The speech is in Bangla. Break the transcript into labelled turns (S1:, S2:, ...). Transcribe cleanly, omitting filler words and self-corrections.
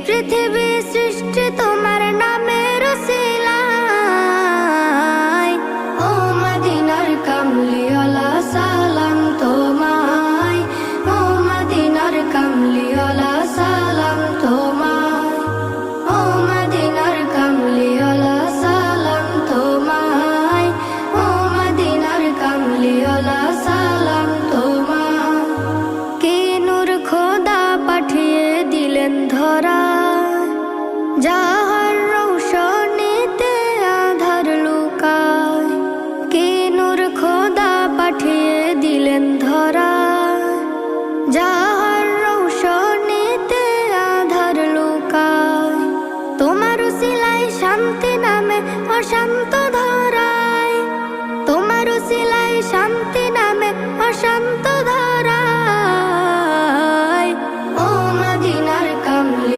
S1: পৃথিবী সৃষ্টি তোমার নামের উসিলায়। ও মদিনার কামলিওয়ালা সালাম তোমায়, ও মদিনার কামলিওয়ালা সালাম তোমায়, ও মদিনার কামলিওয়ালা সালাম তোমায়, ও মদিনার কামলিওয়ালা সালাম তোমায়। কে নূর খোদা পাঠিয়ে দিলেন ধরা, যাহার রৌশনীতে আধার লুকায়। কে নূর খোদা পাঠিয়ে দিলেন ধরা, যাহার রৌশনীতে আধার লুকায়। তোমার উসিলায় শান্তি নামে অশান্ত ধরায়, তোমার উসিলায় শান্তি নামে অশান্ত